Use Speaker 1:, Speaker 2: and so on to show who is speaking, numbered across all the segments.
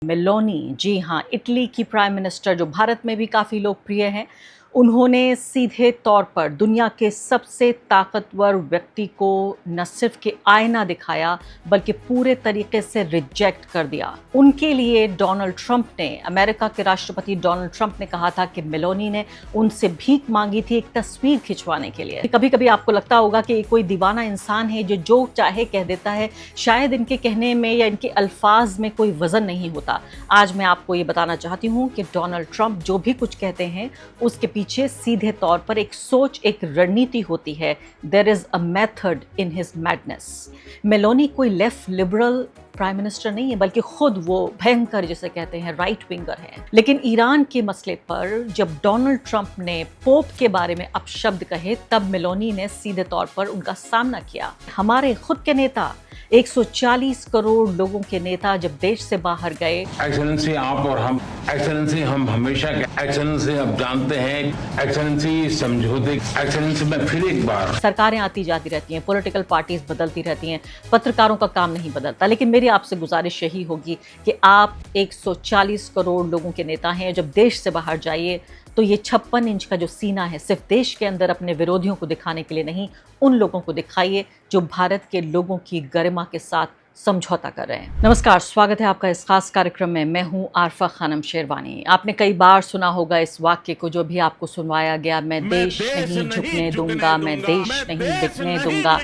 Speaker 1: Meloni, जी हाँ, Italy की prime minister जो भारत में भी काफ़ी लोकप्रिय हैं, उन्होंने सीधे तौर पर दुनिया के सबसे ताकतवर व्यक्ति को न सिर्फ कि आईना दिखाया बल्कि पूरे तरीके से रिजेक्ट कर दिया। उनके लिए डोनाल्ड ट्रंप ने, अमेरिका के राष्ट्रपति डोनाल्ड ट्रंप ने कहा था कि मेलोनी ने उनसे भीख मांगी थी एक तस्वीर खिंचवाने के लिए। कभी कभी आपको लगता होगा कि कोई दीवाना इंसान है जो चाहे कह देता है, शायद इनके कहने में या इनके अल्फाज में कोई वजन नहीं होता। आज मैं आपको ये बताना चाहती हूँ कि डोनाल्ड ट्रंप जो भी कुछ कहते हैं उसके पीछे सीधे तौर पर एक सोच, एक रणनीति होती है। There is a method in his madness. Meloni कोई लेफ्ट लिबरल प्राइम मिनिस्टर नहीं है, बल्कि खुद वो भयंकर जिसे कहते हैं राइट विंगर है। लेकिन ईरान के मसले पर जब डोनाल्ड ट्रंप ने पोप के बारे में अपशब्द कहे, तब मेलोनी ने सीधे तौर पर उनका सामना किया। हमारे खुद के नेता, 140 करोड़ लोगों के नेता जब देश से बाहर गए।
Speaker 2: एक्सेलेंसी आप और हम, एक्सेलेंसी हम हमेशा के, एक्सेलेंसी आप जानते हैं, एक्सेलेंसी समझौते, एक्सेलेंसी में फिर एक बार
Speaker 1: सरकारें आती जाती रहती हैं, पॉलिटिकल पार्टीज बदलती रहती हैं, पत्रकारों का काम नहीं बदलता। लेकिन मेरी आपसे गुजारिश यही होगी कि आप 140 करोड़ लोगों के नेता हैं, जब देश से बाहर जाइए तो ये 56 इंच का जो सीना है सिर्फ देश के अंदर अपने विरोधियों को दिखाने के लिए नहीं, उन लोगों को दिखाइए जो भारत के लोगों की गरिमा के साथ समझौता कर रहे हैं। नमस्कार, स्वागत है आपका इस खास कार्यक्रम में। मैं हूं आरफा खानम शेरवानी। आपने कई बार सुना होगा इस वाक्य को जो भी आपको सुनवाया गया, मैं देश नहीं झुकने दूंगा, मैं देश नहीं बिकने दूंगा।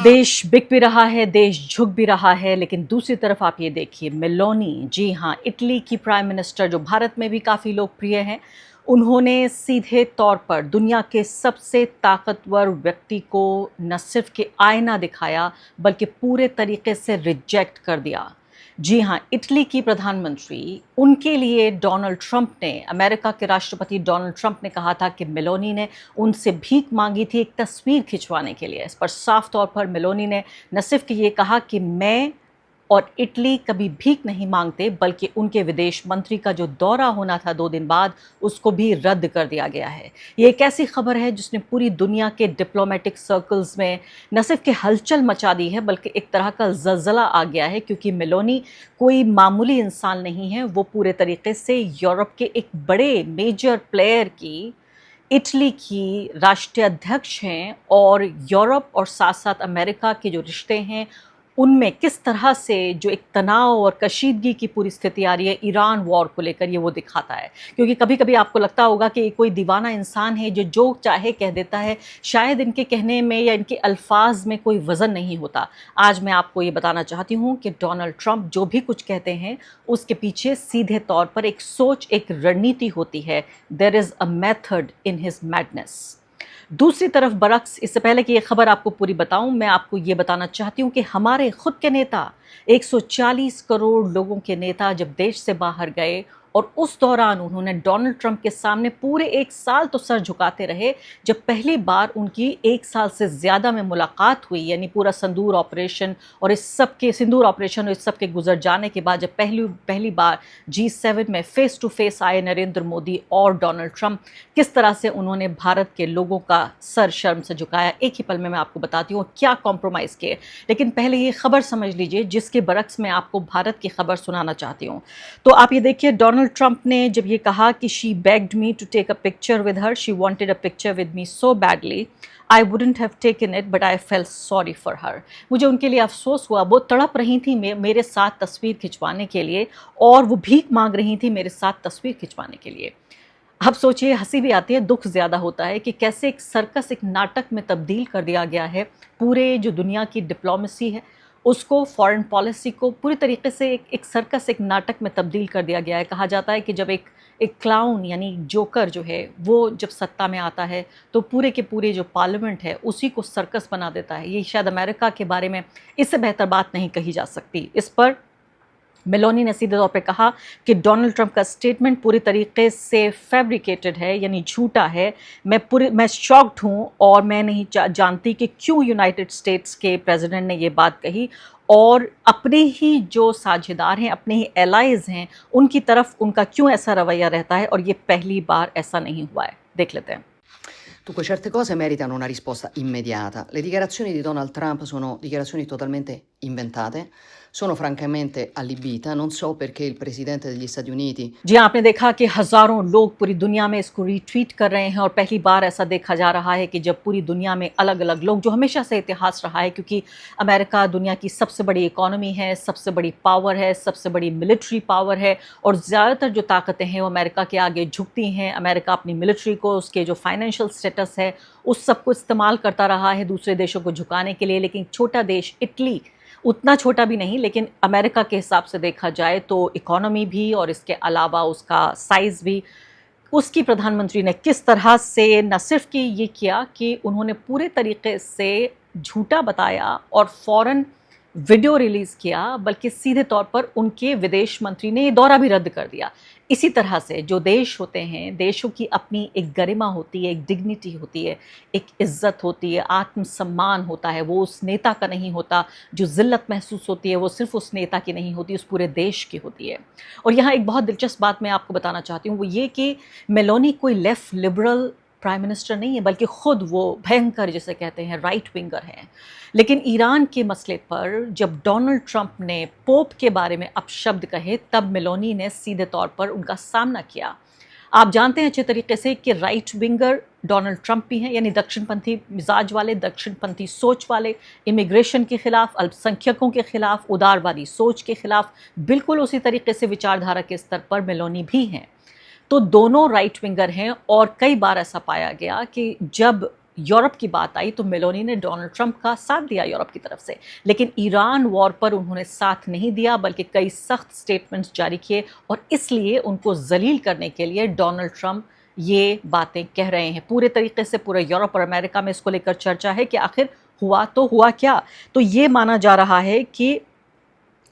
Speaker 1: देश बिक भी रहा है, देश झुक भी रहा है। लेकिन दूसरी तरफ आप ये देखिए, मेलोनी, जी हाँ, इटली की प्राइम मिनिस्टर जो भारत में भी काफ़ी लोकप्रिय हैं, उन्होंने सीधे तौर पर दुनिया के सबसे ताकतवर व्यक्ति को न सिर्फ कि आईना दिखाया बल्कि पूरे तरीके से रिजेक्ट कर दिया। जी हाँ, इटली की प्रधानमंत्री, उनके लिए डोनाल्ड ट्रंप ने, अमेरिका के राष्ट्रपति डोनाल्ड ट्रंप ने कहा था कि मेलोनी ने उनसे भीख मांगी थी एक तस्वीर खिंचवाने के लिए। इस पर साफ तौर पर मेलोनी ने न सिर्फ कि ये कहा कि मैं और इटली कभी भीख नहीं मांगते, बल्कि उनके विदेश मंत्री का जो दौरा होना था 2 दिन बाद, उसको भी रद्द कर दिया गया है। ये एक ऐसी खबर है जिसने पूरी दुनिया के डिप्लोमेटिक सर्कल्स में न सिर्फ कि हलचल मचा दी है, बल्कि एक तरह का ज़लज़ला आ गया है। क्योंकि मेलोनी कोई मामूली इंसान नहीं है, वो पूरे तरीके से यूरोप के एक बड़े मेजर प्लेयर की, इटली की राष्ट्रीय अध्यक्ष हैं। और यूरोप और साथ साथ अमेरिका के जो रिश्ते हैं उनमें किस तरह से जो एक तनाव और कशीदगी की पूरी स्थिति आ रही है ईरान वॉर को लेकर, ये वो दिखाता है। क्योंकि कभी कभी आपको लगता होगा कि कोई दीवाना इंसान है जो चाहे कह देता है, शायद इनके कहने में या इनके अल्फाज में कोई वजन नहीं होता। आज मैं आपको ये बताना चाहती हूँ कि डोनाल्ड ट्रंप जो भी कुछ कहते हैं उसके पीछे सीधे तौर पर एक सोच, एक रणनीति होती है। There is a method in his madness. दूसरी तरफ बरक्स, इससे पहले कि ये खबर आपको पूरी बताऊं, मैं आपको ये बताना चाहती हूं कि हमारे खुद के नेता, 140 करोड़ लोगों के नेता जब देश से बाहर गए और उस दौरान उन्होंने डोनाल्ड ट्रंप के सामने पूरे 1 साल तो सर झुकाते रहे। जब पहली बार उनकी 1 साल से ज़्यादा में मुलाकात हुई, यानी पूरा सिंदूर ऑपरेशन और इस सब के गुजर जाने के बाद जब पहली बार G7 में फेस टू फेस आए नरेंद्र मोदी और डोनाल्ड ट्रंप, किस तरह से उन्होंने भारत के लोगों का सर शर्म से झुकाया, एक ही पल में मैं आपको बताती हूँ क्या कॉम्प्रोमाइज़ किए। लेकिन पहले ये खबर समझ लीजिए जिसके बरक्स में आपको भारत की खबर सुनाना चाहती हूँ। तो आप ये देखिए, डोनाल्ड ट्रंप ने जब ये कहा कि she begged me to take a picture with her, she wanted a picture with me so badly, I wouldn't have taken it but I felt sorry for her. मुझे उनके लिए अफसोस हुआ, वो तड़प रही थी मेरे साथ तस्वीर खिंचवाने के लिए, और वो भीख मांग रही थी मेरे साथ तस्वीर खिंचवाने के लिए। अब सोचिए, हंसी भी आती है, दुख ज़्यादा होता है कि कैसे एक सर्कस, एक नाटक में तब्दील कर दिया गया है। पूरे जो दुनिया की डिप्लोमेसी है उसको, फॉरेन पॉलिसी को पूरी तरीके से एक सर्कस, एक नाटक में तब्दील कर दिया गया है। कहा जाता है कि जब एक क्लाउन यानी जोकर जो है वो जब सत्ता में आता है तो पूरे के पूरे जो पार्लियामेंट है उसी को सर्कस बना देता है। ये शायद अमेरिका के बारे में इससे बेहतर बात नहीं कही जा सकती। इस पर मेलोनी ने सीधे तौर पे कहा कि डोनाल्ड ट्रंप का स्टेटमेंट पूरी तरीके से फैब्रिकेटेड है, यानी झूठा है। मैं शॉक्ड हूँ और मैं नहीं जानती कि क्यों यूनाइटेड स्टेट्स के प्रेसिडेंट ने ये बात कही, और अपने ही जो साझेदार हैं, अपने ही एलाइज हैं, उनकी तरफ उनका क्यों ऐसा रवैया रहता है, और ये पहली बार ऐसा नहीं हुआ है। देख लेते हैं।
Speaker 3: Dunque, certe cose meritano una risposta immediata. Le dichiarazioni di Donald Trump sono dichiarazioni totalmente inventate. Sono francamente allibita, non so perché il presidente degli Stati Uniti
Speaker 1: जी आपने देखा कि हज़ारों लोग पूरी दुनिया में इसको रीट्वीट कर रहे हैं और पहली बार ऐसा देखा जा रहा है कि जब पूरी दुनिया में अलग-अलग लोग, जो हमेशा से इतिहास रहा है क्योंकि अमेरिका दुनिया की सबसे बड़ी इकोनॉमी है, सबसे बड़ी पावर है, सबसे बड़ी मिलिट्री पावर है और ज़्यादातर जो ताकतें हैं वो अमेरिका के आगे झुकती हैं। अमेरिका अपनी मिलिट्री को, उसके जो फाइनेंशियल स्टेटस है, उस सब को इस्तेमाल करता रहा है दूसरे देशों को झुकाने के लिए। लेकिन छोटा देश इटली, उतना छोटा भी नहीं लेकिन अमेरिका के हिसाब से देखा जाए तो इकोनॉमी भी और इसके अलावा उसका साइज़ भी, उसकी प्रधानमंत्री ने किस तरह से न सिर्फ कि ये किया कि उन्होंने पूरे तरीके से झूठा बताया और फ़ौरन वीडियो रिलीज़ किया, बल्कि सीधे तौर पर उनके विदेश मंत्री ने ये दौरा भी रद्द कर दिया। इसी तरह से जो देश होते हैं, देशों की अपनी एक गरिमा होती है, एक डिग्निटी होती है, एक इज़्ज़त होती है, आत्मसम्मान होता है, वो उस नेता का नहीं होता। जो ज़िल्लत महसूस होती है वो सिर्फ़ उस नेता की नहीं होती, उस पूरे देश की होती है। और यहाँ एक बहुत दिलचस्प बात मैं आपको बताना चाहती हूँ, वो ये कि मेलोनी कोई लेफ़्ट लिबरल प्राइम मिनिस्टर नहीं है, बल्कि खुद वो भयंकर जिसे कहते हैं राइट विंगर हैं। लेकिन ईरान के मसले पर जब डोनाल्ड ट्रंप ने पोप के बारे में अपशब्द कहे, तब मेलोनी ने सीधे तौर पर उनका सामना किया। आप जानते हैं अच्छे तरीके से कि राइट विंगर डोनाल्ड ट्रंप भी हैं, यानी दक्षिणपंथी मिजाज वाले, दक्षिणपंथी सोच वाले, इमिग्रेशन के खिलाफ, अल्पसंख्यकों के खिलाफ, उदारवादी सोच के खिलाफ, बिल्कुल उसी तरीके से विचारधारा के स्तर पर मेलोनी भी हैं। तो दोनों राइट विंगर हैं और कई बार ऐसा पाया गया कि जब यूरोप की बात आई तो मेलोनी ने डोनाल्ड ट्रंप का साथ दिया यूरोप की तरफ से, लेकिन ईरान वॉर पर उन्होंने साथ नहीं दिया, बल्कि कई सख्त स्टेटमेंट्स जारी किए और इसलिए उनको जलील करने के लिए डोनाल्ड ट्रंप ये बातें कह रहे हैं। पूरे तरीके से पूरे यूरोप और अमेरिका में इसको लेकर चर्चा है कि आखिर हुआ तो हुआ क्या। तो ये माना जा रहा है कि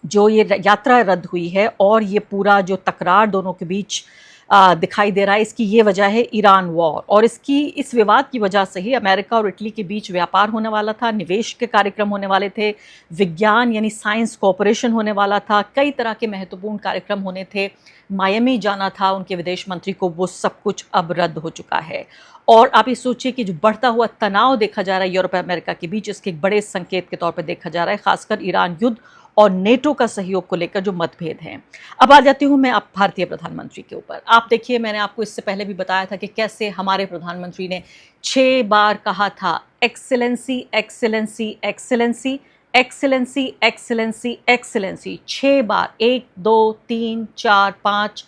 Speaker 1: जो ये यात्रा रद्द हुई है और ये पूरा जो तकरार दोनों के बीच दिखाई दे रहा है, इसकी ये वजह है ईरान वॉर। और इस विवाद की वजह से ही अमेरिका और इटली के बीच व्यापार होने वाला था, निवेश के कार्यक्रम होने वाले थे, विज्ञान यानी साइंस कोऑपरेशन होने वाला था, कई तरह के महत्वपूर्ण कार्यक्रम होने थे, मायामी जाना था उनके विदेश मंत्री को, वो सब कुछ अब रद्द हो चुका है। और आप ये सोचिए कि जो बढ़ता हुआ तनाव देखा जा रहा है यूरोप और अमेरिका के बीच, इसके एक बड़े संकेत के तौर पर देखा जा रहा है, खासकर ईरान युद्ध और नेटो का सहयोग को लेकर जो मतभेद हैं। अब आ जाती हूँ मैं अब भारतीय प्रधानमंत्री के ऊपर। आप देखिए, मैंने आपको इससे पहले भी बताया था कि कैसे हमारे प्रधानमंत्री ने 6 बार कहा था excellency excellency excellency excellency excellency excellency. 6 बार, 1 2 3 4 5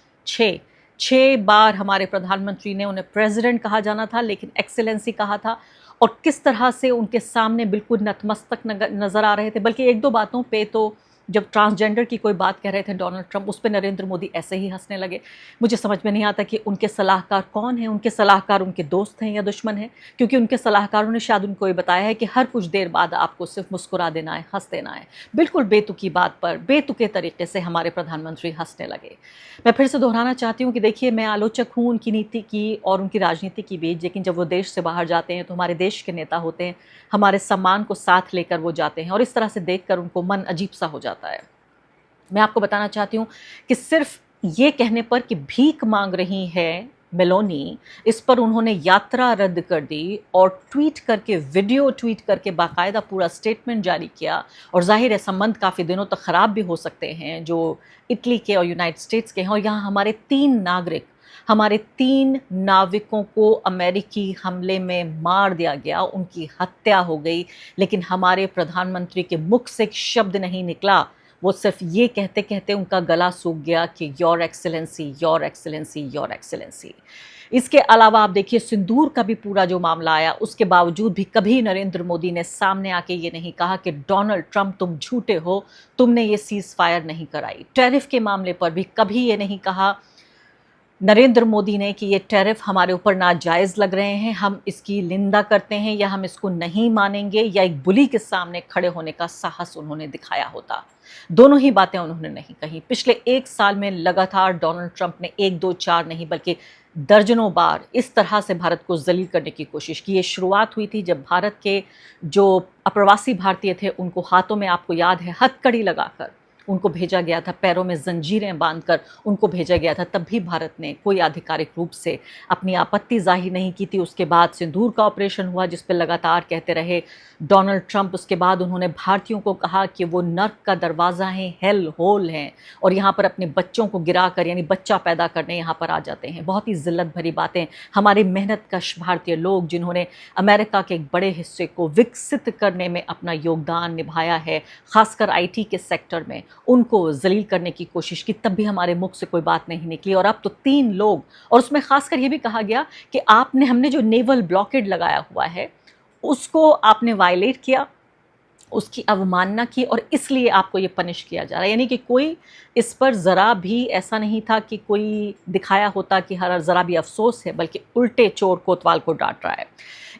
Speaker 1: 6 बार हमारे प्रधानमंत्री ने उन्हें प्रेसिडेंट कहा जाना था, लेकिन एक्सीलेंसी कहा था। और किस तरह से उनके सामने बिल्कुल नतमस्तक नज़र आ रहे थे। बल्कि एक दो बातों पे तो जब ट्रांसजेंडर की कोई बात कह रहे थे डोनाल्ड ट्रंप, उस पर नरेंद्र मोदी ऐसे ही हंसने लगे। मुझे समझ में नहीं आता कि उनके सलाहकार कौन हैं, उनके सलाहकार उनके दोस्त हैं या दुश्मन हैं, क्योंकि उनके सलाहकारों ने शायद उनको ये बताया है कि हर कुछ देर बाद आपको सिर्फ मुस्कुरा देना है, हंस देना है। बिल्कुल बेतुकी बात पर बेतुके तरीके से हमारे प्रधानमंत्री हंसने लगे। मैं फिर से दोहराना चाहती हूँ कि देखिए, मैं आलोचक हूँ उनकी नीति की और उनकी राजनीति की भी, लेकिन जब वो देश से बाहर जाते हैं तो हमारे देश के नेता होते हैं, हमारे सम्मान को साथ लेकर वो जाते हैं और इस तरह से देखकर उनको मन अजीब सा हो जाता है। मैं आपको बताना चाहती हूँ कि सिर्फ ये कहने पर कि भीख मांग रही है मेलोनी, इस पर उन्होंने यात्रा रद्द कर दी और ट्वीट करके, वीडियो ट्वीट करके बाकायदा पूरा स्टेटमेंट जारी किया। और जाहिर है संबंध काफ़ी दिनों तक ख़राब भी हो सकते हैं जो इटली के और यूनाइटेड स्टेट्स के हैं। और यहाँ हमारे 3 नाविकों को अमेरिकी हमले में मार दिया गया, उनकी हत्या हो गई, लेकिन हमारे प्रधानमंत्री के मुख से एक शब्द नहीं निकला। वो सिर्फ ये कहते कहते उनका गला सूख गया कि your excellency, your excellency, your excellency. इसके अलावा आप देखिए, सिंदूर का भी पूरा जो मामला आया, उसके बावजूद भी कभी नरेंद्र मोदी ने सामने आके ये नहीं कहा कि डोनाल्ड ट्रंप तुम झूठे हो, तुमने ये सीज फायर नहीं कराई। टैरिफ के मामले पर भी कभी ये नहीं कहा नरेंद्र मोदी ने कि ये टैरिफ हमारे ऊपर नाजायज़ लग रहे हैं, हम इसकी निंदा करते हैं या हम इसको नहीं मानेंगे, या एक बुली के सामने खड़े होने का साहस उन्होंने दिखाया होता। दोनों ही बातें उन्होंने नहीं कही। पिछले 1 साल में लगातार डोनाल्ड ट्रंप ने 1 2 4 नहीं बल्कि दर्जनों बार इस तरह से भारत को जलील करने की कोशिश की। ये शुरुआत हुई थी जब भारत के जो अप्रवासी भारतीय थे, उनको हाथों में, आपको याद है, हथकड़ी लगाकर उनको भेजा गया था, पैरों में जंजीरें बांधकर उनको भेजा गया था, तब भी भारत ने कोई आधिकारिक रूप से अपनी आपत्ति जाहिर नहीं की थी। उसके बाद सिंदूर का ऑपरेशन हुआ जिस पर लगातार कहते रहे डोनाल्ड ट्रंप। उसके बाद उन्होंने भारतीयों को कहा कि वो नर्क का दरवाज़ा है, हेल होल हैं, और यहाँ पर अपने बच्चों को गिरा कर यानी बच्चा पैदा करने यहाँ पर आ जाते हैं। बहुत ही जिल्लत भरी बातें। हमारे मेहनतकश भारतीय लोग जिन्होंने अमेरिका के एक बड़े हिस्से को विकसित करने में अपना योगदान निभाया है, खासकर IT के सेक्टर में, उनको जलील करने की कोशिश की, तब भी हमारे मुख से कोई बात नहीं निकली। और अब तो 3 लोग, और उसमें खासकर ये भी कहा गया कि हमने जो नेवल ब्लॉकेड लगाया हुआ है उसको आपने वायलेट किया, उसकी अवमानना की, और इसलिए आपको ये पनिश किया जा रहा है। यानी कि कोई इस पर ज़रा भी ऐसा नहीं था कि कोई दिखाया होता कि हर ज़रा भी अफसोस है, बल्कि उल्टे चोर कोतवाल को डांट रहा है।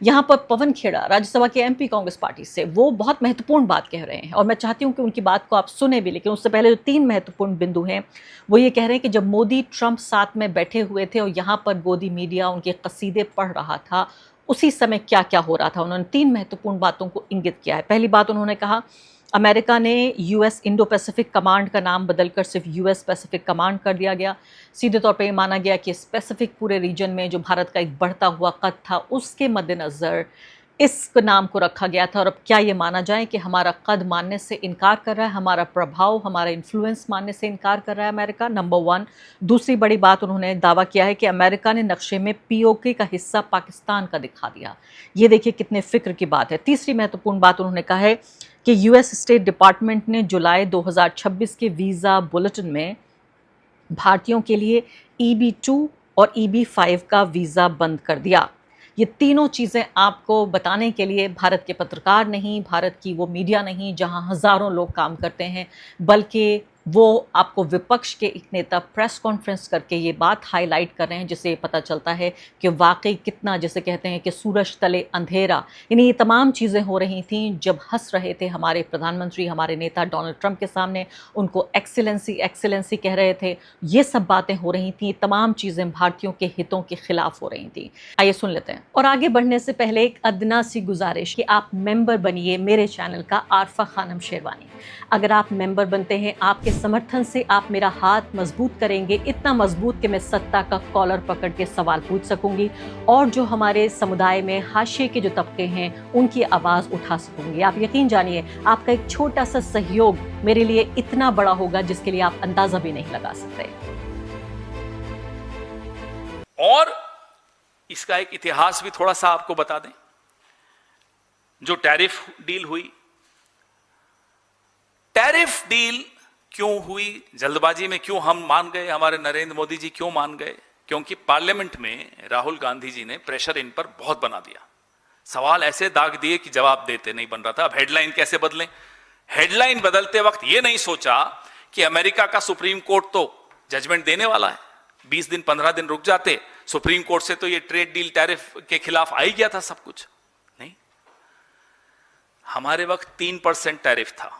Speaker 1: यहाँ पर पवन खेड़ा राज्यसभा के MP कांग्रेस पार्टी से, वो बहुत महत्वपूर्ण बात कह रहे हैं और मैं चाहती हूँ कि उनकी बात को आप सुने भी। लेकिन उससे पहले जो 3 महत्वपूर्ण बिंदु हैं वो ये कह रहे हैं कि जब मोदी ट्रंप साथ में बैठे हुए थे और यहाँ पर गोदी मीडिया उनके कसीदे पढ़ रहा था, उसी समय क्या क्या हो रहा था। उन्होंने 3 महत्वपूर्ण बातों को इंगित किया है। पहली बात उन्होंने कहा, अमेरिका ने US इंडो पैसिफिक कमांड का नाम बदलकर सिर्फ US पैसिफिक कमांड कर दिया गया। सीधे तौर पे ये माना गया कि स्पेसिफिक पूरे रीजन में जो भारत का एक बढ़ता हुआ कद था, उसके मद्देनज़र इस नाम को रखा गया था। और अब क्या ये माना जाए कि हमारा कद मानने से इनकार कर रहा है, हमारा प्रभाव, हमारा इन्फ्लुएंस मानने से इनकार कर रहा है अमेरिका, नंबर 1। दूसरी बड़ी बात उन्होंने दावा किया है कि अमेरिका ने नक्शे में POK का हिस्सा पाकिस्तान का दिखा दिया। ये देखिए कितने फिक्र की बात है। तीसरी महत्वपूर्ण बात उन्होंने कहा है कि US स्टेट डिपार्टमेंट ने जुलाई 2026 के वीज़ा बुलेटिन में भारतीयों के लिए EB2 और EB5 का वीज़ा बंद कर दिया। ये तीनों चीज़ें आपको बताने के लिए भारत के पत्रकार नहीं, भारत की वो मीडिया नहीं जहां हज़ारों लोग काम करते हैं, बल्कि वो आपको विपक्ष के एक नेता प्रेस कॉन्फ्रेंस करके ये बात हाईलाइट कर रहे हैं, जिससे पता चलता है कि वाकई कितना, जैसे कहते हैं कि सूरज तले अंधेरा, यानी ये तमाम चीज़ें हो रही थीं जब हंस रहे थे हमारे प्रधानमंत्री, हमारे नेता डोनाल्ड ट्रंप के सामने, उनको एक्सीलेंसी एक्सीलेंसी कह रहे थे। ये सब बातें हो रही थीं, तमाम चीज़ें भारतीयों के हितों के खिलाफ हो रही थी। आइए सुन लेते हैं। और आगे बढ़ने से पहले एक अदना सी गुजारिश कि आप मेंबर बनिए मेरे चैनल का, आरफा खानम शेरवानी। अगर आप मेंबर बनते हैं, आपके समर्थन से आप मेरा हाथ मजबूत करेंगे, इतना मजबूत कि मैं सत्ता का कॉलर पकड़ के सवाल पूछ सकूंगी और जो हमारे समुदाय में हाशिए के जो तबके हैं उनकी आवाज़ उठा सकूंगी। आप यकीन जानिए, आपका एक छोटा सा सहयोग मेरे लिए इतना बड़ा होगा जिसके लिए आप अंदाजा भी नहीं लगा सकते।
Speaker 4: और इसका एक इतिहास भी थोड़ा सा आपको बता दें। जो टैरिफ डील हुई, टैरिफ डील क्यों हुई, जल्दबाजी में क्यों हम मान गए, हमारे नरेंद्र मोदी जी क्यों मान गए? क्योंकि पार्लियामेंट में राहुल गांधी जी ने प्रेशर इन पर बहुत बना दिया, सवाल ऐसे दाग दिए कि जवाब देते नहीं बन रहा था। अब हेडलाइन कैसे बदलें? हेडलाइन बदलते वक्त यह नहीं सोचा कि अमेरिका का सुप्रीम कोर्ट तो जजमेंट देने वाला है, 20 दिन 15 दिन रुक जाते, सुप्रीम कोर्ट से तो ये ट्रेड डील टैरिफ के खिलाफ आ ही गया था सब कुछ। नहीं, हमारे वक्त 3% टैरिफ था,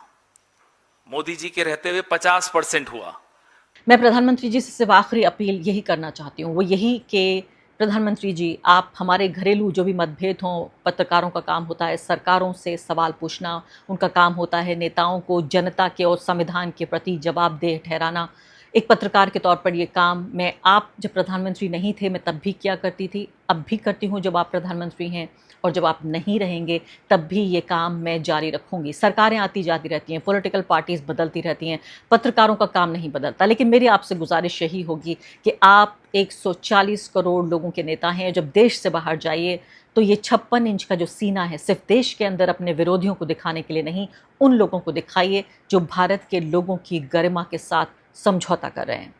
Speaker 4: मोदी जी के रहते हुए 50% हुआ।
Speaker 1: मैं प्रधानमंत्री जी से सिर्फ आखिरी अपील यही करना चाहती हूँ, वो यही कि प्रधानमंत्री जी, आप हमारे घरेलू जो भी मतभेद हों, पत्रकारों का काम होता है सरकारों से सवाल पूछना, उनका काम होता है नेताओं को जनता के और संविधान के प्रति जवाबदेह ठहराना। एक पत्रकार के तौर पर ये काम मैं, आप जब प्रधानमंत्री नहीं थे मैं तब भी किया करती थी, अब भी करती हूँ जब आप प्रधानमंत्री हैं, और जब आप नहीं रहेंगे तब भी ये काम मैं जारी रखूंगी। सरकारें आती जाती रहती हैं, पॉलिटिकल पार्टीज बदलती रहती हैं, पत्रकारों का काम नहीं बदलता। लेकिन मेरी आपसे गुजारिश यही होगी कि आप 140 करोड़ लोगों के नेता हैं। जब देश से बाहर जाइए तो ये 56 इंच का जो सीना है, सिर्फ देश के अंदर अपने विरोधियों को दिखाने के लिए नहीं, उन लोगों को दिखाइए जो भारत के लोगों की गरिमा के साथ समझौता कर रहे हैं।